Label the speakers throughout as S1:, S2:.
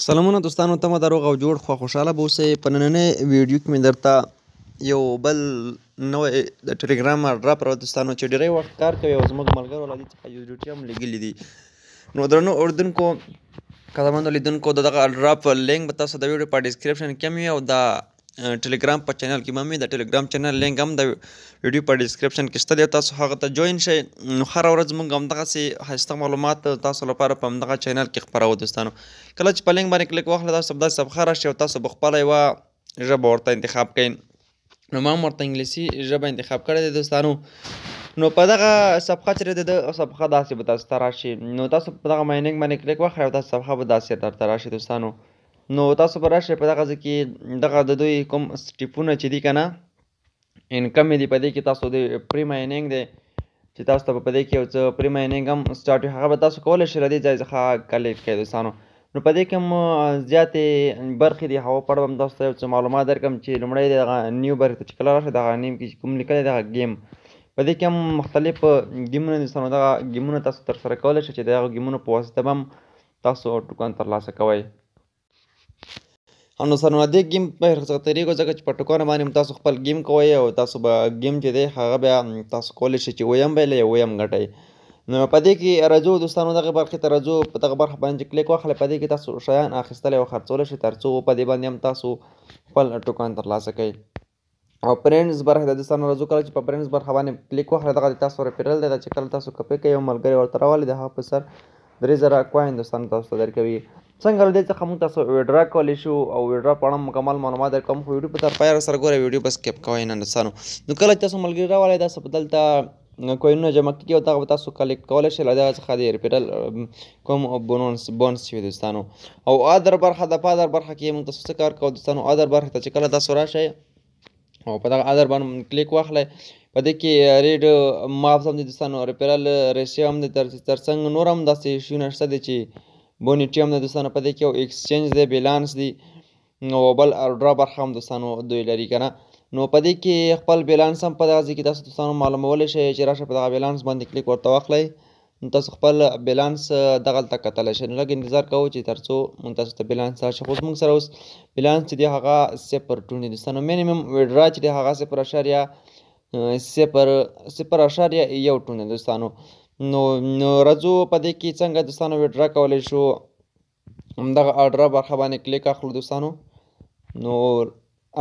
S1: سلامونه دوستانو، ته مو د روغ او جوړ خوشحاله به اوسئ. په نننۍ ویډیو کې مې درته یو بل نوی د ټلیګرام ډراپ راوړی دوستانو چې ډېری وخت کار کوي او زموږ ملګرو له دې څخه USDT هم لیږلي دي. نو درنو اردوونکو قدرمنو لیدونکو د دغه ډراپ لینک به تاسو د ویډیو په ډسکرپشن کې هم وي او د ټلیګرام په چینل کې هم وي. د ټلیګرام چینل لینک هم د ویډیو په ډسکرپشن کې شته دی، تاسو هغه ته جوین شئ. نو هره ورځ موږ همدغسې ښایسته معلومات تاسو لپاره په همدغه چینل کې خپروو دوستانو. کله چې په لینک باندې کلیک واخلئ تاسو به داسې صفحه راشي او تاسو به خپله یوه ژبه ورته انتخاب کړئ. نو ما هم ورته انګلیسي ژبه انتخاب کړې ده دوستانو. نو په دغه صفحه چې د صفحه داسې به تاسو ته راشي. نو تاسو په دغه مایننګ باندې کلیک واخلئ او داسې صفحه به داسې درته راشي دوستانو. نو تاسو به راشئ په دغه ځای کې دغه د دوی کوم سټیپونه چې دي که نه انکم یې دي، په دې کې تاسو د پري مایننګ دی چې تاسو ته په دې کې یو څه پري مایننګ هم سټارټ وي، هغه به تاسو کولی شئ له دې ځای څخه کلیک کړئ دوستانو. نو په دې کې هم زیاتې برخې دي، هغو په اړه به هم تاسو ته یو څه معلومات درکړم چې لومړی د دغه نیو برخې ته چې کله راشئ دغه نیم کې چې کوم لیکلی دغه گیم، په دې کې هم مختلف ګیمونه دي دوستانو. دغه ګیمونه تاسو ترسره کولی شئ چې د هغو ګیمونو په واسطه به هم تاسو ټوکن ترلاسه کوئ. نو سره نو دې گیم په څخه تېرېږو ځکه چې په ټوکانو باندې هم تاسو خپل گیم کوئ او تاسو به گیم چې دی هغه بیا تاسو کولی شئ چې ویم بایلئ یا ویم ګټئ. نو په دې کې راځو دوستانو، دغه برخې ته راځو. په دغه برخه باندې چې کلیک واخلئ په دې کې تاسو شیان اخیستلی او خرڅولی شئ تر څو په دې باندې هم تاسو خپل ټوکن ترلاسه کوئ. او فرینډز برخې ته دوستانو راځو. کله چې په فرینډز برخه باندې کلیک واخلئ دغه د تاسو ریفرل دی چې کله تاسو کپی کوئ یو ملګری ورته راولئ د هغه په سر 3000 کوین دوستانو تاسو ته درکوي. څنګه له دې څخه موږ تاسو ویډرا کولی شو او ویډرا په اړه مکمل معلومات درکوم، خو ویډیو په تر پایه سره ګورئ، ویډیو به سکیپ کوئ نه دوستانو. نو کله چې تاسو ملګري راولئ داسې په دلته کوینونه جمع کېږي او دغه به تاسو کلیکټ کولی شئ له دغه څخه د ریفرل کوم بونس چې وي دوستانو. او ادر برخه ده، په ادر برخه کې موږ تاسو څه کار کوو دوستانو. ادر برخې ته چې کله تاسو راشئ او په دغه ادر باندې کلیک واخلئ په دې کې ریډ ماپس هم دي دوستانو، ریفرل ریشیو هم دی، ترڅنګ نور هم داسې شیونه شته دي چې بونیټي هم دی دوستانو. په دې کې یو ایکسچینج دی، بیلانس دی، نو بل ډرا برخه هم دوستانو دوی لري که نه. نو په دې کې خپل بیلانس هم په دغه ځای کې تاسو دوستانو معلومولی شئ چې راشئ په دغه بیلانس باندې کلیک ورته واخلئ. نو تاسو خپل بیلانس دغلته کتلی شئ. نو لږ انتظار کوو چې تر څو تاسو ته بیلانس راشي. خو زموږ سره اوس بیلانس چې دی هغه 0.2 دی دوستانو. مینیمم ویډرا چې دی هغه 0.1 دی دوستانو. نو راځو په دې کې څنګه دوستانو ویډرا کولی شو. همدغه اډرا برخه باندې کلیک اخلو دوستانو. نو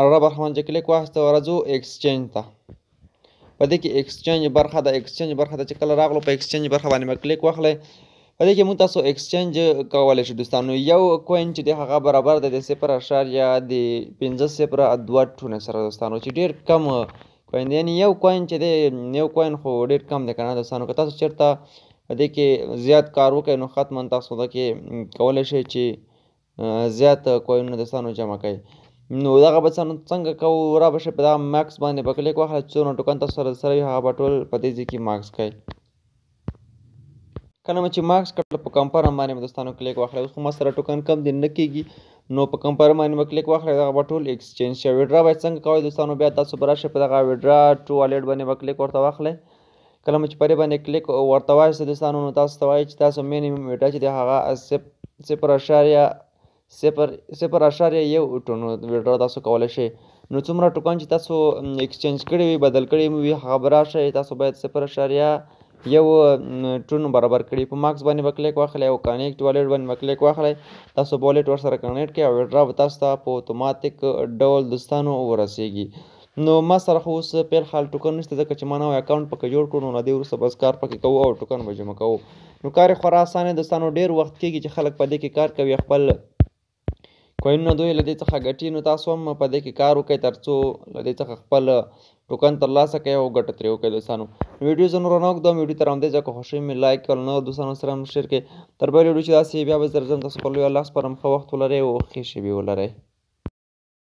S1: اډرا برخه باندې کلیک واخیسته راځو ایکسچینج ته. په دې کې ایکسچینج برخه ده. ایکسچینج برخه ته چې کله راغلو په ایکسچینج برخه باندې به کلیک واخلئ. په دې کې موږ تاسو ایکسچینج کولی شو دوستانو. یو کوین چې دی هغه برابر دی د 0.2 سره دوستانو، چې ډېر کم کوین دی. یعنې یو کوین چې دی یو کوین خو ډېر کم دی که نه دوستانو. که تاسو چېرته په دې کې زیات کار وکړئ نو حتما تاسو دغه کې کولی شئ چې زیات کوینونه دوستانو جمع کړئ. نو دغه به څنګه کوو، را به شئ په دغه ماکس باندې به کلیک واخلئ، څومره ټوکن تاسو سره وي هغه به ټول په دې ځای کې ماکس کړئ. کله مو چې ماکس کړل په کمپرم باندې به دوستانو کلیک واخلئ. اوس خو ما سره ټوکن کم دي نه کېږي، نو په کمپرم باندې به کلیک واخلئ دغه به ټول ایکسچینج شي. ویډرا باید څنګه کوئ دوستانو، بیا تاسو به راشئ په دغه ویډرا ټو والټ باندې به کلیک ورته واخلئ. کله مو چې په دې باندې کلیک ورته واخیسته دوستانو نو تاسو ته وایي چې تاسو مینیمم ویډرا چې دی هغه 0.1 ویډرا تاسو کولی شئ. نو څومره ټوکن چې تاسو ایکسچینج کړي وي، بدل کړي وي، هغه به راشئ تاسو باید 0.1 برابر کړي. په ماکس باندې به کلیک واخلئ او کنیکټ والټ باندې به کلیک واخلئ. تاسو به والټ ورسره کنیکټ کړئ او ویډرا به تاسو ته په اتوماتیک ډول دوستانو ورسیږي. نو ما سره خو اوس فعل حال ټوکن نشته ځکه چې ما نوی اکاونټ پکې جوړ کړو. نو له دې وروسته بس کار پکې کوو او ټوکن به جمع کوو. نو کار یې خورا اسانه دی دوستانو. ډېر وخت کېږي چې خلک په دې کې کار کوي، خپل کوینونه دوی له دې څخه ګټي. نو تاسو هم په دې کې کار وکړئ تر څو له دې څخه خپل ټوکن ترلاسه کړئ او ګټه ترې وکړئ دوستانو. ویډیو زه نور نه اوږدوم، ویډیو تر همدې ځای که خوښوي مې لایک کړئ، نور دوستانو سره هم شیر کړئ. تر بلې ویډیو چې داسې بیا به زر ځم تاسو خپل لوی الله سپارم. ښه وخت ولرئ او ښې شېبې ولرئ.